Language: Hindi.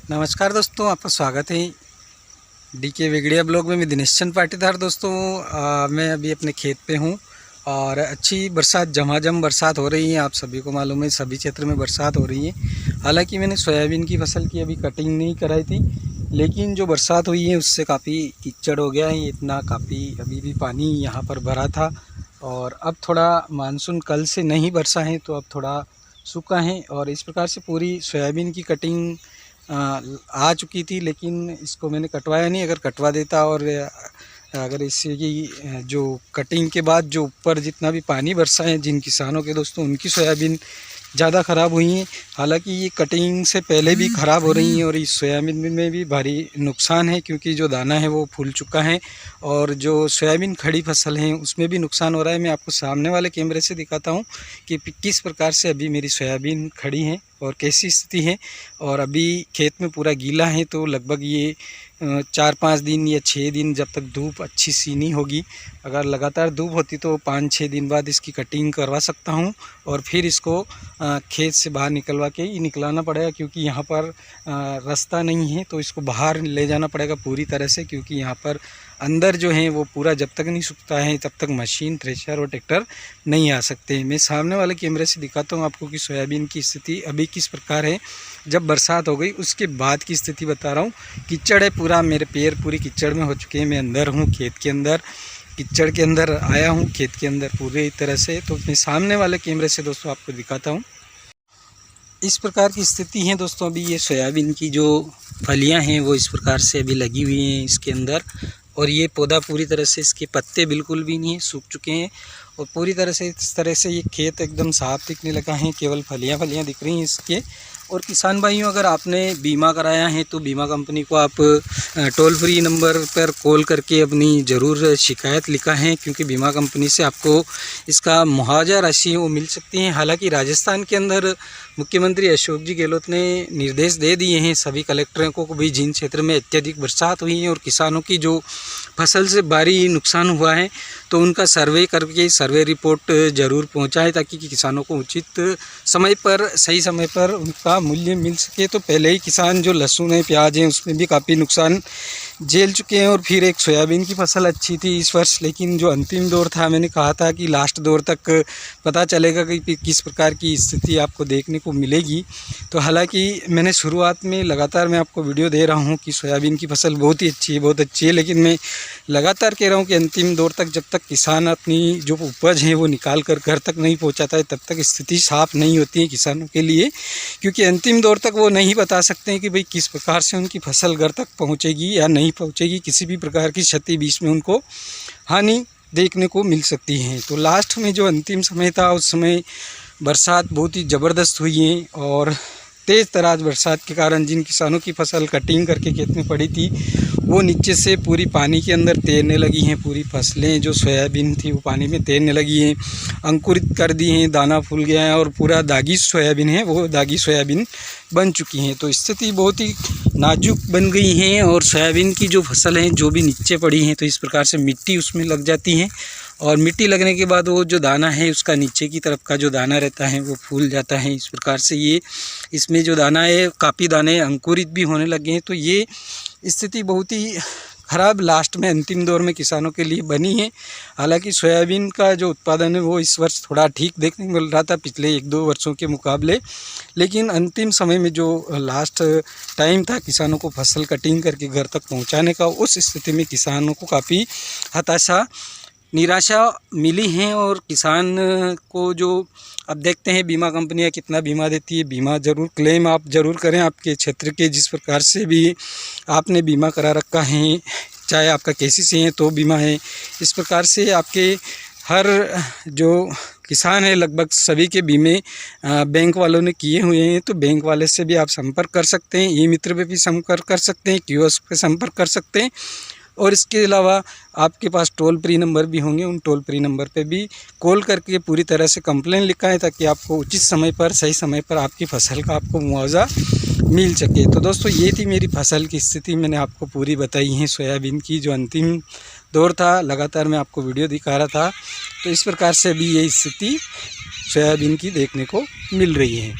नमस्कार दोस्तों, आपका स्वागत है डीके वेगड़िया ब्लॉग में। मैं दिनेश चंद पाटीदार। दोस्तों मैं अभी अपने खेत पे हूँ और अच्छी बरसात, झमाझम बरसात हो रही है। आप सभी को मालूम है, सभी क्षेत्र में बरसात हो रही है। हालांकि मैंने सोयाबीन की फसल की अभी कटिंग नहीं कराई थी, लेकिन जो बरसात हुई है उससे काफ़ी कीचड़ हो गया है। इतना काफ़ी अभी भी पानी यहाँ पर भरा था और अब थोड़ा मानसून कल से नहीं बरसा है तो अब थोड़ा सूखा है और इस प्रकार से पूरी सोयाबीन की कटिंग आ चुकी थी, लेकिन इसको मैंने कटवाया नहीं। अगर कटवा देता और अगर इससे की जो कटिंग के बाद जो ऊपर जितना भी पानी बरसा है जिन किसानों के दोस्तों, उनकी सोयाबीन ज़्यादा ख़राब हुई हैं। हालांकि ये कटिंग से पहले भी ख़राब हो रही हैं और इस सोयाबीन में भी भारी नुकसान है, क्योंकि जो दाना है वो फूल चुका है और जो सोयाबीन खड़ी फसल है उसमें भी नुकसान हो रहा है। मैं आपको सामने वाले कैमरे से दिखाता हूँ कि किस प्रकार से अभी मेरी सोयाबीन खड़ी है और कैसी स्थिति है। और अभी खेत में पूरा गीला है, तो लगभग ये 4-5 दिन या 6 दिन जब तक धूप अच्छी सी नहीं होगी, अगर लगातार धूप होती तो 5-6 दिन बाद इसकी कटिंग करवा सकता हूँ और फिर इसको खेत से बाहर निकलवा के ही निकलाना पड़ेगा, क्योंकि यहाँ पर रास्ता नहीं है। तो इसको बाहर ले जाना पड़ेगा पूरी तरह से, क्योंकि यहाँ पर अंदर जो है वो पूरा जब तक नहीं सूखता है तब तक मशीन, थ्रेशर और ट्रैक्टर नहीं आ सकते। मैं सामने वाले कैमरे से दिखाता हूँ आपको कि सोयाबीन की स्थिति अभी किस प्रकार है। जब बरसात हो गई उसके बाद की स्थिति बता रहा हूँ। कीचड़ है पूरा, मेरे पैर पूरी कीचड़ में हो चुके हैं। मैं अंदर हूँ, खेत के अंदर, कीचड़ के अंदर आया हूँ, खेत के अंदर पूरी तरह से। तो मैं सामने वाले कैमरे से दोस्तों आपको दिखाता हूँ। इस प्रकार की स्थिति है दोस्तों। अभी ये सोयाबीन की जो फलियां हैं वो इस प्रकार से अभी लगी हुई हैं इसके अंदर, और ये पौधा पूरी तरह से, इसके पत्ते बिल्कुल भी नहीं है, सूख चुके हैं और पूरी तरह से इस तरह से ये खेत एकदम साफ दिखने लगा है। केवल फलियां दिख रही हैं इसके। और किसान भाइयों, अगर आपने बीमा कराया है तो बीमा कंपनी को आप टोल फ्री नंबर पर कॉल करके अपनी ज़रूर शिकायत लिखा है, क्योंकि बीमा कंपनी से आपको इसका मुआवजा राशि वो मिल सकती है। हालांकि राजस्थान के अंदर मुख्यमंत्री अशोक जी गहलोत ने निर्देश दे दिए हैं सभी कलेक्टरों को भी, जिन क्षेत्र में अत्यधिक बरसात हुई है और किसानों की जो फसल से भारी नुकसान हुआ है तो उनका सर्वे करके सर्वे रिपोर्ट ज़रूर पहुंचाएं, ताकि किसानों को उचित समय पर, सही समय पर उनका मूल्य मिल सके। तो पहले ही किसान जो लहसुन है, प्याज है, उसमें भी काफ़ी नुकसान झेल चुके हैं। और फिर एक सोयाबीन की फसल अच्छी थी इस वर्ष, लेकिन जो अंतिम दौर था, मैंने कहा था कि लास्ट दौर तक पता चलेगा कि किस प्रकार की स्थिति आपको देखने को मिलेगी। तो हालांकि मैंने शुरुआत में लगातार मैं आपको वीडियो दे रहा हूं कि सोयाबीन की फसल बहुत ही अच्छी है, बहुत अच्छी है, लेकिन मैं लगातार कह रहा हूं कि अंतिम दौर तक जब तक किसान अपनी जो उपज है वो निकाल कर घर तक नहीं पहुँचाता है तब तक स्थिति साफ नहीं होती है किसानों के लिए, क्योंकि अंतिम दौर तक वो नहीं बता सकते हैं कि भाई किस प्रकार से उनकी फसल घर तक पहुँचेगी या नहीं पहुँचेगी। किसी भी प्रकार की क्षति बीच में उनको हानि देखने को मिल सकती है। तो लास्ट में जो अंतिम समय था उस समय बरसात बहुत ही ज़बरदस्त हुई है और तेज़ तराज बरसात के कारण जिन किसानों की फसल कटिंग करके खेत में पड़ी थी वो नीचे से पूरी पानी के अंदर तैरने लगी हैं। पूरी फसलें जो सोयाबीन थी वो पानी में तैरने लगी हैं, अंकुरित कर दी हैं, दाना फूल गया है और पूरा दागी सोयाबीन है वो दागी सोयाबीन बन चुकी हैं। तो स्थिति बहुत ही नाजुक बन गई हैं और सोयाबीन की जो फसल हैं जो भी नीचे पड़ी हैं तो इस प्रकार से मिट्टी उसमें लग जाती है और मिट्टी लगने के बाद वो जो दाना है उसका नीचे की तरफ का जो दाना रहता है वो फूल जाता है। इस प्रकार से ये इसमें जो दाना है, काफ़ी दाने अंकुरित भी होने लगे हैं। तो ये स्थिति बहुत ही ख़राब लास्ट में अंतिम दौर में किसानों के लिए बनी है। हालांकि सोयाबीन का जो उत्पादन है वो इस वर्ष थोड़ा ठीक देखने को मिल रहा था पिछले 1-2 वर्षों के मुकाबले, लेकिन अंतिम समय में जो लास्ट टाइम था किसानों को फसल कटिंग करके घर तक पहुंचाने का, उस स्थिति में किसानों को काफ़ी हताशा, निराशा मिली है। और किसान को जो अब देखते हैं बीमा कंपनियां कितना बीमा देती है। बीमा ज़रूर क्लेम आप ज़रूर करें आपके क्षेत्र के, जिस प्रकार से भी आपने बीमा करा रखा है, चाहे आपका केसीसी है तो बीमा है, इस प्रकार से आपके हर जो किसान है लगभग सभी के बीमे बैंक वालों ने किए हुए हैं। तो बैंक वाले से भी आप संपर्क कर सकते हैं, ई मित्र पे भी संपर्क कर सकते हैं, कियोस्क पे संपर्क कर सकते हैं। और इसके अलावा आपके पास टोल फ्री नंबर भी होंगे, उन टोल फ्री नंबर पे भी कॉल करके पूरी तरह से कंप्लेन लिखाएं, ताकि आपको उचित समय पर, सही समय पर आपकी फसल का आपको मुआवजा मिल सके। तो दोस्तों ये थी मेरी फसल की स्थिति, मैंने आपको पूरी बताई है। सोयाबीन की जो अंतिम दौर था, लगातार मैं आपको वीडियो दिखा रहा था। तो इस प्रकार से अभी ये स्थिति सोयाबीन की देखने को मिल रही है।